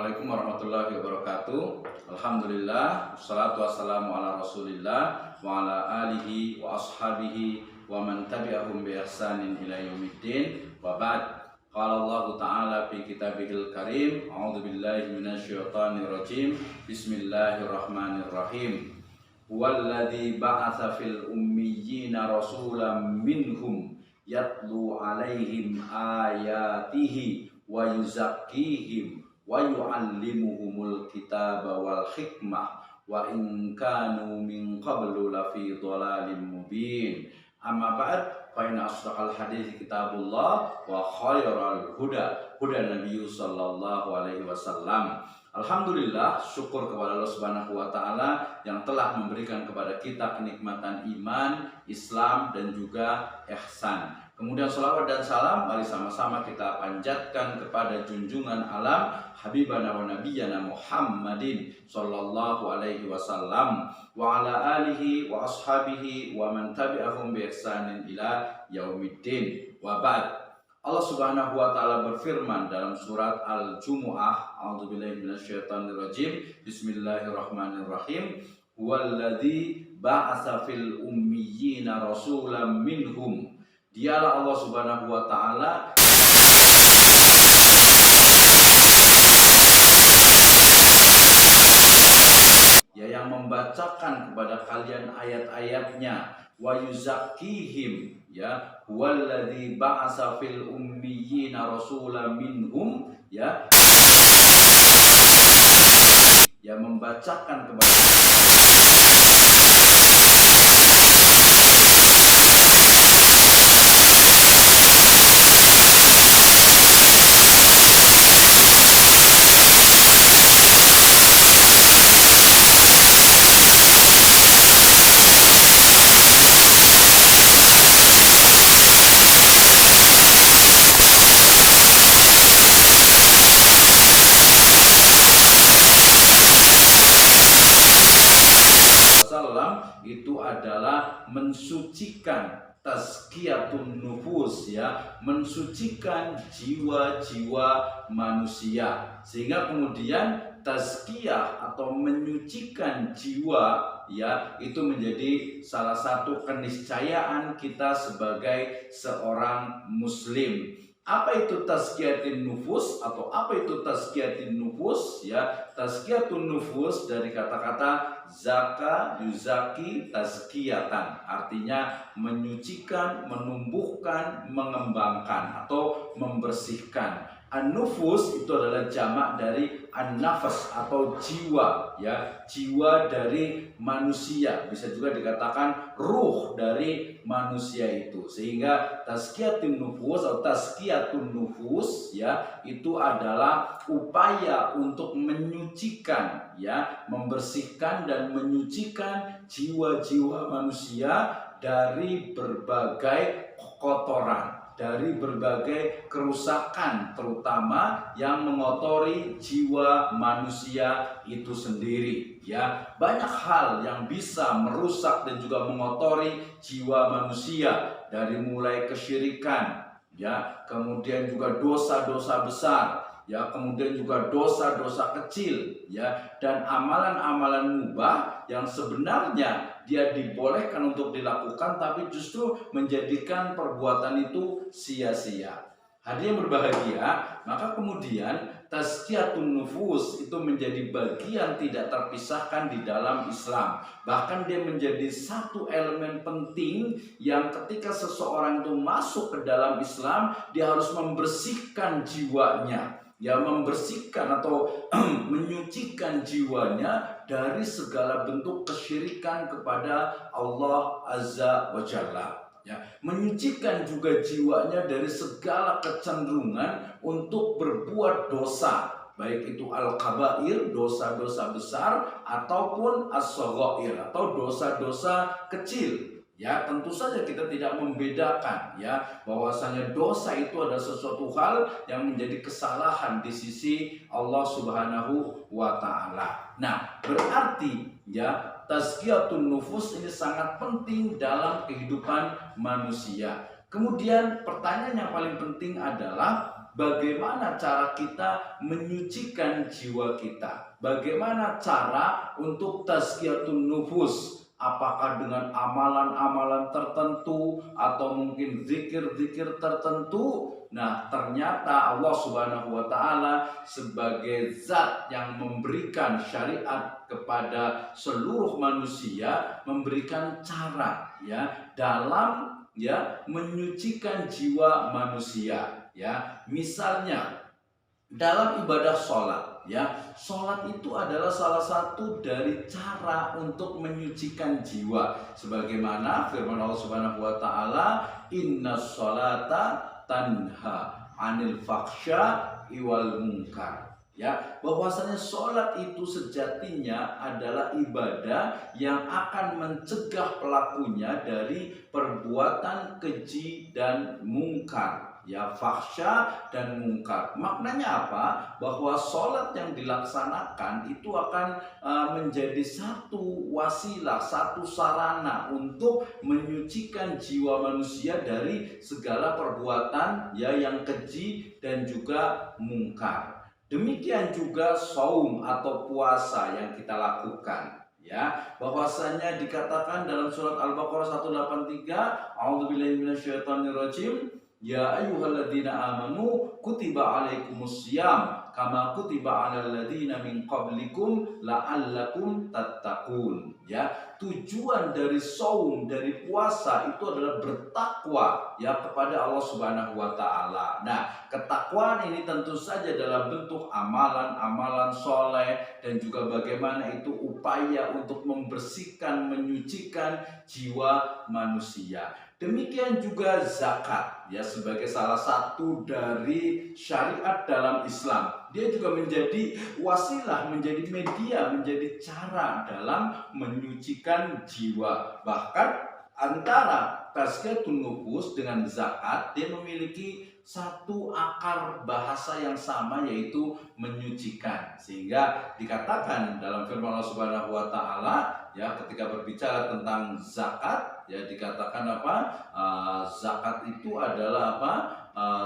Assalamualaikum warahmatullahi wabarakatuh. Alhamdulillah, wassalatu wassalamu ala rasulillah wa ala alihi wa ashabihi wa man tabi'ahum bi ihsanin ila yaumiddin. Wa ba'd. Qala Allah Ta'ala fi kitabihil karim, a'udzu billahi minasyaitonir rajim. Bismillahirrahmanirrahim. Huwallazi ba'atsa fil ummiyina rasulan minhum yatlu 'alaihim ayatihi wa yuzakkihim wa yu'allimuhumul kitaba wal hikmah wa in kanu min qablu lafi dhalalim mubin. Amma ba'd, fa inna asdaqal hadits kitabullah wa khairal huda Nabi sallallahu alaihi wasallam. Alhamdulillah, syukur kepada Allah Subhanahu wa taala yang telah memberikan kepada kita kenikmatan iman, Islam dan juga ihsan. Kemudian salawat dan salam mari sama-sama kita panjatkan kepada junjungan alam Habibana wa Nabiyana Muhammadin sallallahu alaihi wasallam wa ala alihi wa ashabihi wa man tabi'ahum bi ihsanin ila yaumiddin. Wa ba'd. Allah Subhanahu wa taala berfirman dalam surat Al-Jumu'ah, a'udzubillahi minasyaitonirrajim. Bismillahirrahmanirrahim. Huwallazi ba'atsa fil ummiyina rasulan minhum. Dialah Allah Subhanahu wa taala yang membacakan kepada kalian ayat-ayatnya, wa yuzakkihim, ya, huwallazi ba'atsa fil ummiyina rasulan minhum, ya, yang membacakan kepada itu adalah mensucikan tazkiyatun nufus, ya, mensucikan jiwa-jiwa manusia, sehingga kemudian tazkiyah atau menyucikan jiwa, ya, itu menjadi salah satu keniscayaan kita sebagai seorang muslim. Apa itu tazkiyatun nufus atau apa itu tazkiyatun nufus, ya? Tazkiyatun nufus dari kata-kata zaka yuzaki tazkiyatan, artinya menyucikan, menumbuhkan, mengembangkan atau membersihkan. An-nufus itu adalah jamak dari an-nafas atau jiwa, ya, jiwa dari manusia, bisa juga dikatakan ruh dari manusia itu. Sehingga tazkiyatun nufus atau tazkiyatun nufus, ya, itu adalah upaya untuk menyucikan, ya, membersihkan dan menyucikan jiwa-jiwa manusia dari berbagai kotoran, dari berbagai kerusakan, terutama yang mengotori jiwa manusia itu sendiri, ya. Banyak hal yang bisa merusak dan juga mengotori jiwa manusia, dari mulai kesyirikan, ya, kemudian juga dosa-dosa besar, ya, kemudian juga dosa-dosa kecil, ya, dan amalan-amalan mubah yang sebenarnya dia dibolehkan untuk dilakukan tapi justru menjadikan perbuatan itu sia-sia. Hadirin berbahagia, maka kemudian tazkiyatun nufus itu menjadi bagian tidak terpisahkan di dalam Islam. Bahkan dia menjadi satu elemen penting yang ketika seseorang itu masuk ke dalam Islam, dia harus membersihkan jiwanya, ya, membersihkan atau menyucikan jiwanya dari segala bentuk kesyirikan kepada Allah Azza wa Jalla, ya, menyucikan juga jiwanya dari segala kecenderungan untuk berbuat dosa, baik itu al-kabair, dosa-dosa besar, ataupun as-shaghair atau dosa-dosa kecil. Ya, tentu saja kita tidak membedakan, ya, bahwasanya dosa itu adalah sesuatu hal yang menjadi kesalahan di sisi Allah Subhanahu wa taala. Nah, berarti, ya, tazkiyatun nufus ini sangat penting dalam kehidupan manusia. Kemudian pertanyaan yang paling penting adalah bagaimana cara kita menyucikan jiwa kita, bagaimana cara untuk tazkiyatun nufus. Apakah dengan amalan-amalan tertentu atau mungkin zikir-zikir tertentu? Nah, ternyata Allah Subhanahu wa taala sebagai zat yang memberikan syariat kepada seluruh manusia, memberikan cara ya dalam menyucikan jiwa manusia ya. Misalnya dalam ibadah sholat ya, sholat itu adalah salah satu dari cara untuk menyucikan jiwa, sebagaimana firman Allah Subhanahu wa taala, inna sholata tanha anil faksha iwal munkar ya, bahwasanya sholat itu sejatinya adalah ibadah yang akan mencegah pelakunya dari perbuatan keji dan mungkar ya, faksha dan mungkar. Maknanya apa? Bahwa sholat yang dilaksanakan itu akan menjadi satu wasilah, satu sarana untuk menyucikan jiwa manusia dari segala perbuatan ya yang keji dan juga mungkar. Demikian juga saum atau puasa yang kita lakukan ya, bahwasanya dikatakan dalam surat Al-Baqarah 183, a'udzubillahi minasyaitonirrajim, ya ayyuhalladzina amanu kutiba alaikumussyam kama kutiba alal ladzina min qablikum la'allakum tattaqun ya. Tujuan dari saum, dari puasa itu adalah bertakwa ya kepada Allah Subhanahu wa taala. Nah, ketakwaan ini tentu saja dalam bentuk amalan-amalan soleh dan juga bagaimana itu upaya untuk membersihkan, menyucikan jiwa manusia. Demikian juga zakat ya, sebagai salah satu dari syariat dalam Islam. Dia juga menjadi wasilah, menjadi media, menjadi cara dalam menyucikan jiwa. Bahkan antara tazkiyatun nufus dengan zakat, dia memiliki satu akar bahasa yang sama, yaitu menyucikan. Sehingga dikatakan dalam firman Allah Subhanahu wa taala ya, ketika berbicara tentang zakat ya, dikatakan apa? Zakat itu adalah apa?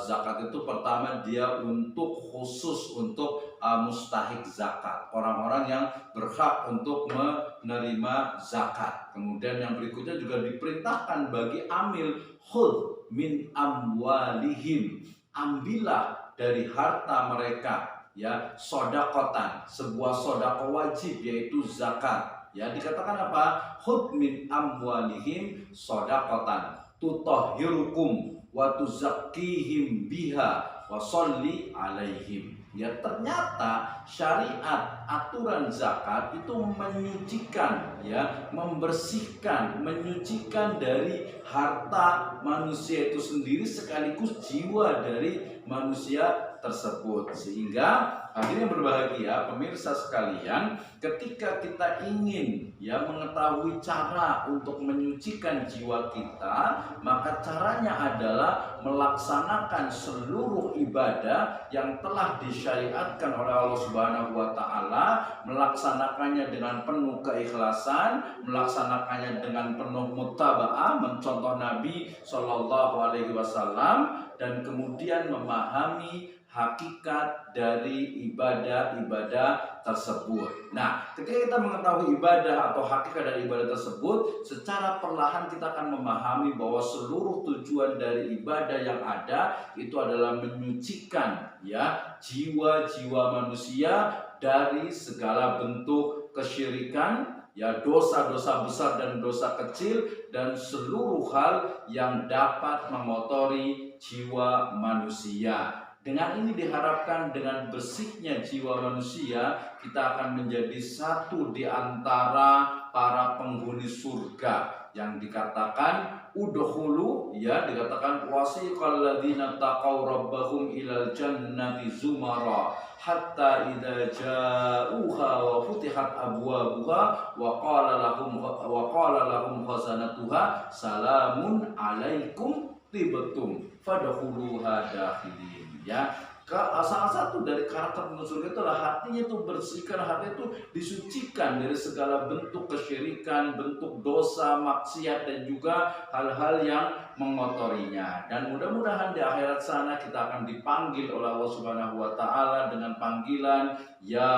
Zakat itu pertama dia untuk khusus untuk mustahik zakat, orang-orang yang berhak untuk menerima zakat. Kemudian yang berikutnya juga diperintahkan bagi amil, khudh min amwalihim, ambillah dari harta mereka ya, sodakotan, sebuah sodako wajib yaitu zakat ya. Dikatakan apa? Khudh min amwalihim sodakotan tutahhirukum wa tuzakkihim biha wa sholli alaihim ya. Ternyata syariat, aturan zakat itu menyucikan ya, membersihkan, menyucikan dari harta manusia itu sendiri sekaligus jiwa dari manusia tersebut. Sehingga hadirin berbahagia, pemirsa sekalian, ketika kita ingin ya mengetahui cara untuk menyucikan jiwa kita, maka caranya adalah melaksanakan seluruh ibadah yang telah disyariatkan oleh Allah Subhanahu wa taala, melaksanakannya dengan penuh keikhlasan, melaksanakannya dengan penuh mutaba'ah, mencontoh Nabi Shallallahu alaihi wasallam, dan kemudian memahami hakikat dari ibadah-ibadah tersebut. Nah, ketika kita mengetahui ibadah atau hakikat dari ibadah tersebut, secara perlahan kita akan memahami bahwa seluruh tujuan dari ibadah yang ada itu adalah menyucikan ya jiwa-jiwa manusia dari segala bentuk kesyirikan ya, dosa-dosa besar dan dosa kecil, dan seluruh hal yang dapat mengotori jiwa manusia. Dengan ini diharapkan dengan bersihnya jiwa manusia, kita akan menjadi satu di antara para penghuni surga yang dikatakan udkhulu ya, dikatakan wasiqal ladzina taqaw rabbahum ilal jannati zumara hatta idza ja'uha wa futihat abwabuha wa qala lahum khazanatuha salamun alaikum tibtum fadkhuluha dakhilin ya. Salah satu dari karakter penduduk surga itulah hatinya itu bersihkan, hatinya itu disucikan dari segala bentuk kesyirikan, bentuk dosa, maksiat, dan juga hal-hal yang mengotorinya. Dan mudah-mudahan di akhirat sana kita akan dipanggil oleh Allah Subhanahu wa taala dengan panggilan ya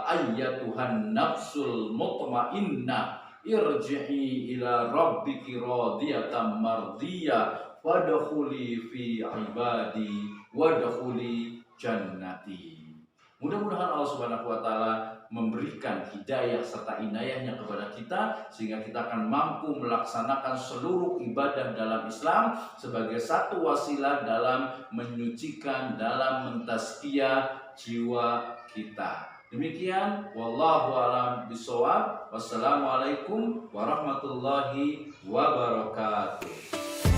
ayyatuhan nafsul mutmainnah irji'i ila rabbiki radiyatan mardiyah wadkhuli fi ibadi wadkhuli jannati. Mudah-mudahan Allah Subhanahu wa taala memberikan hidayah serta inayahnya kepada kita sehingga kita akan mampu melaksanakan seluruh ibadah dalam Islam sebagai satu wasilah dalam menyucikan, dalam mentazkiyah jiwa kita. Demikian wallahu a'lam bishawab. Wassalamualaikum warahmatullahi wabarakatuh.